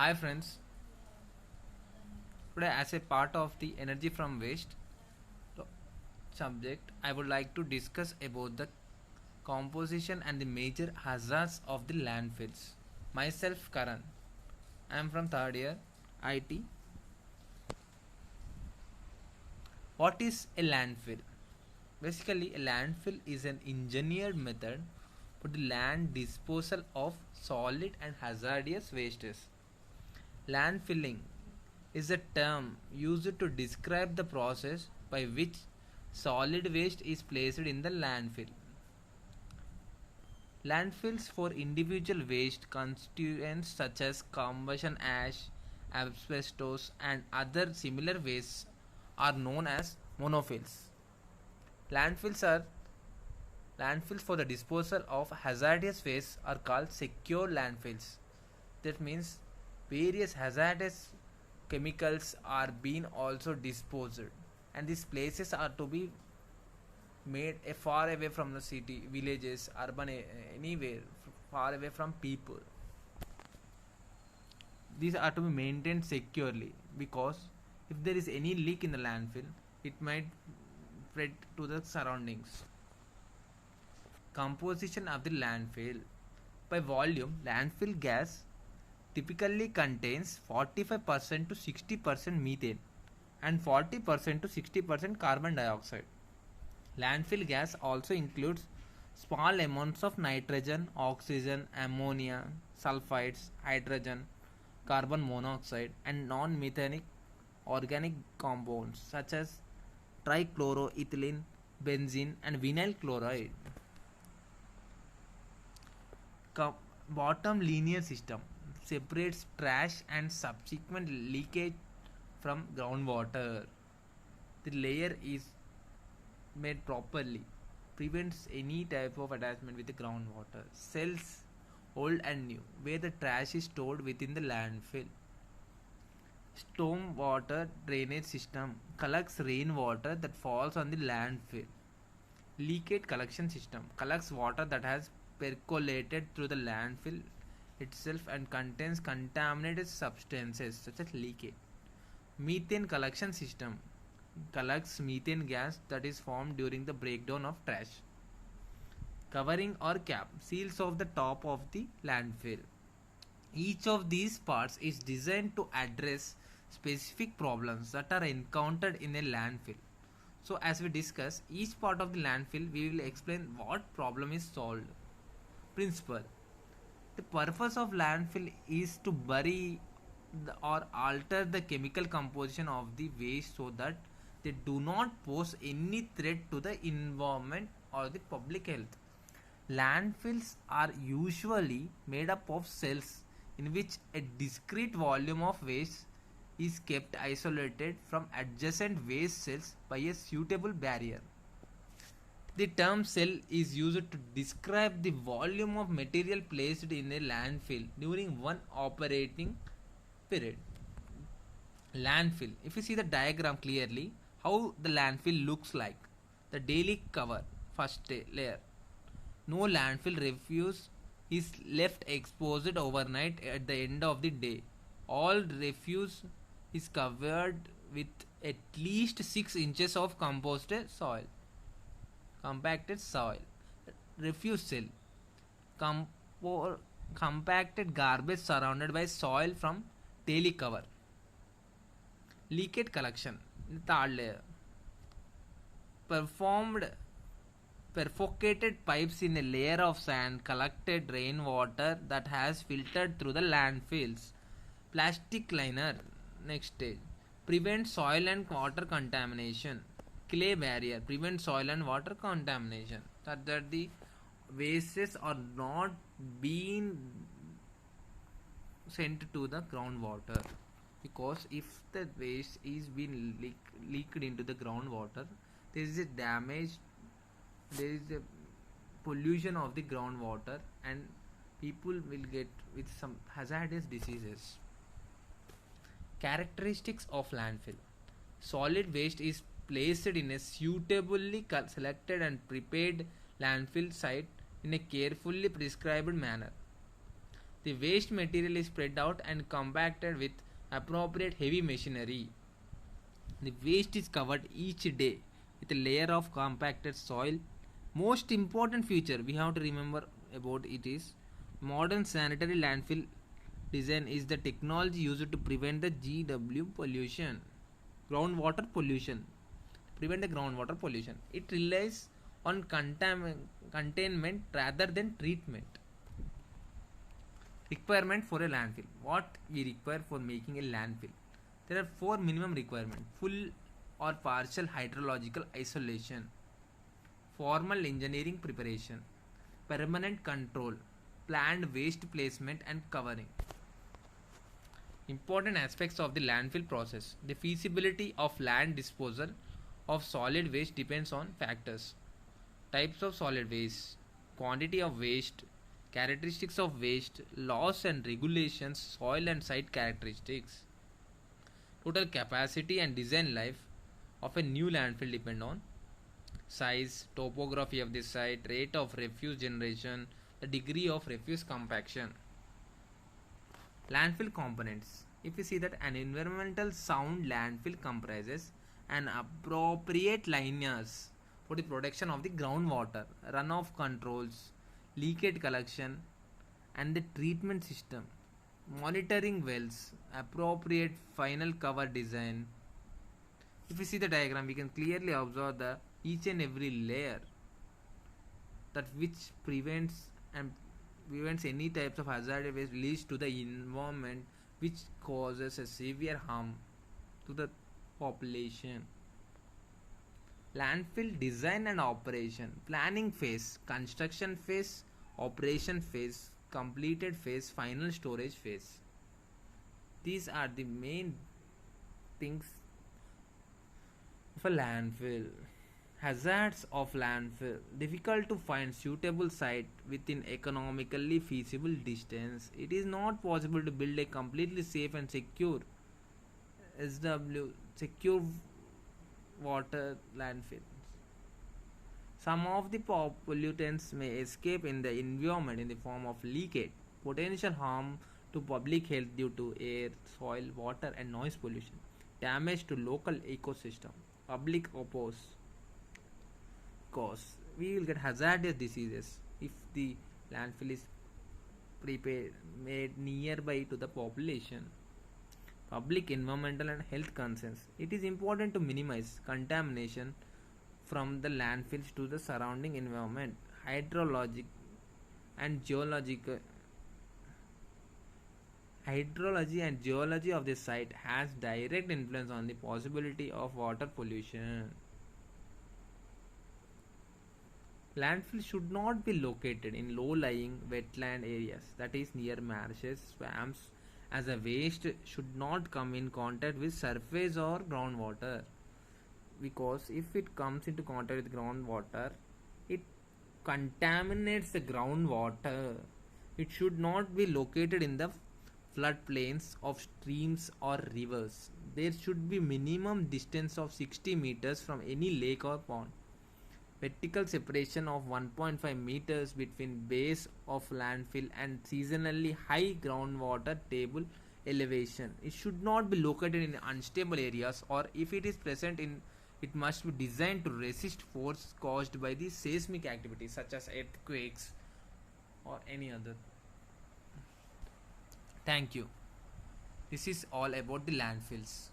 Hi friends, today as a part of the energy from waste subject, I would like to discuss about the composition and the major hazards of the landfills. Myself Karan, I am from third year IT. What is a landfill? Basically, a landfill is an engineered method for the land disposal of solid and hazardous wastes. Landfilling is a term used to describe the process by which solid waste is placed in the landfill. Landfills for individual waste constituents such as combustion ash, asbestos, and other similar wastes are known as monofills. Landfills are Landfills for the disposal of hazardous waste are called secure landfills. That means various hazardous chemicals are being also disposed, and these places are to be made far away from the city, villages, urban, anywhere far away from people. These are to be maintained securely because if there is any leak in the landfill, it might spread to the surroundings. Composition of the landfill. By volume, landfill gas typically contains 45% to 60% methane and 40% to 60% carbon dioxide. Landfill gas also includes small amounts of nitrogen, oxygen, ammonia, sulfides, hydrogen, carbon monoxide, and non methanic organic compounds such as trichloroethylene, benzene, and vinyl chloride. Bottom linear system separates trash and subsequent leakage from groundwater. The layer is made properly, prevents any type of attachment with the groundwater. Cells old and new, where the trash is stored within the landfill. Storm water drainage system collects rainwater that falls on the landfill. Leakage collection system collects water that has percolated through the landfill itself and contains contaminated substances such as leachate. Methane collection system collects methane gas that is formed during the breakdown of trash. Covering or cap seals off the top of the landfill. Each of these parts is designed to address specific problems that are encountered in a landfill. So as we discuss each part of the landfill, we will explain what problem is solved. Principle. The purpose of landfill is to bury or alter the chemical composition of the waste so that they do not pose any threat to the environment or the public health. Landfills are usually made up of cells in which a discrete volume of waste is kept isolated from adjacent waste cells by a suitable barrier. The term cell is used to describe the volume of material placed in a landfill during one operating period. Landfill. If you see the diagram clearly, how the landfill looks like. The daily cover, first layer. No landfill refuse is left exposed overnight at the end of the day. All refuse is covered with at least 6 inches of compacted soil. Refuse cell. Compacted garbage surrounded by soil from daily cover. Leakage collection. Third layer. Performed perforated pipes in a layer of sand collected rainwater that has filtered through the landfills. Plastic liner. Next stage. Prevent soil and water contamination. Clay barrier. Prevent soil and water contamination. That the wastes are not being sent to the groundwater, because if the waste is being leaked into the groundwater, there is a damage, there is a pollution of the groundwater, and people will get with some hazardous diseases. Characteristics of landfill. Solid waste is placed in a suitably selected and prepared landfill site in a carefully prescribed manner. The waste material is spread out and compacted with appropriate heavy machinery. The waste is covered each day with a layer of compacted soil. Most important feature we have to remember about it is modern sanitary landfill design is the technology used to prevent the GW pollution, groundwater pollution. Prevent the groundwater pollution. It relies on containment rather than treatment. Requirement for a landfill. What we require for making a landfill? There are four minimum requirements: full or partial hydrological isolation, formal engineering preparation, permanent control, planned waste placement and covering. Important aspects of the landfill process. The feasibility of land disposal of solid waste depends on factors: types of solid waste, quantity of waste, characteristics of waste, laws and regulations, soil and site characteristics. Total capacity and design life of a new landfill depend on size, topography of the site, rate of refuse generation, the degree of refuse compaction. Landfill components. If you see that an environmental sound landfill comprises an appropriate linears for the protection of the groundwater, runoff controls, leakage collection, and the treatment system, monitoring wells, appropriate final cover design. If you see the diagram, we can clearly observe the each and every layer that which prevents any types of hazardous waste released to the environment, which causes a severe harm to the population. Landfill design and operation. Planning phase, construction phase, operation phase, completed phase, final storage phase. These are the main things of a landfill. Hazards of landfill. Difficult to find suitable site within economically feasible distance. It is not possible to build a completely safe and secure secure water landfills. Some of the pollutants may escape in the environment in the form of leakage, potential harm to public health due to air, soil, water, and noise pollution, damage to local ecosystem, public oppose. Cause we will get hazardous diseases if the landfill is prepared made nearby to the population. Public environmental and health concerns. It is important to minimize contamination from the landfills to the surrounding environment. Hydrologic and geological hydrology and geology of the site has direct influence on the possibility of water pollution. Landfill should not be located in low-lying wetland areas, that is near marshes, swamps, as a waste should not come in contact with surface or groundwater, because if it comes into contact with groundwater, it contaminates the groundwater. It should not be located in the floodplains of streams or rivers. There should be minimum distance of 60 meters from any lake or pond. Vertical separation of 1.5 meters between base of landfill and seasonally high groundwater table elevation. It should not be located in unstable areas, or if it is present in, it must be designed to resist force caused by the seismic activities such as earthquakes or any other. Thank you. This is all about the landfills.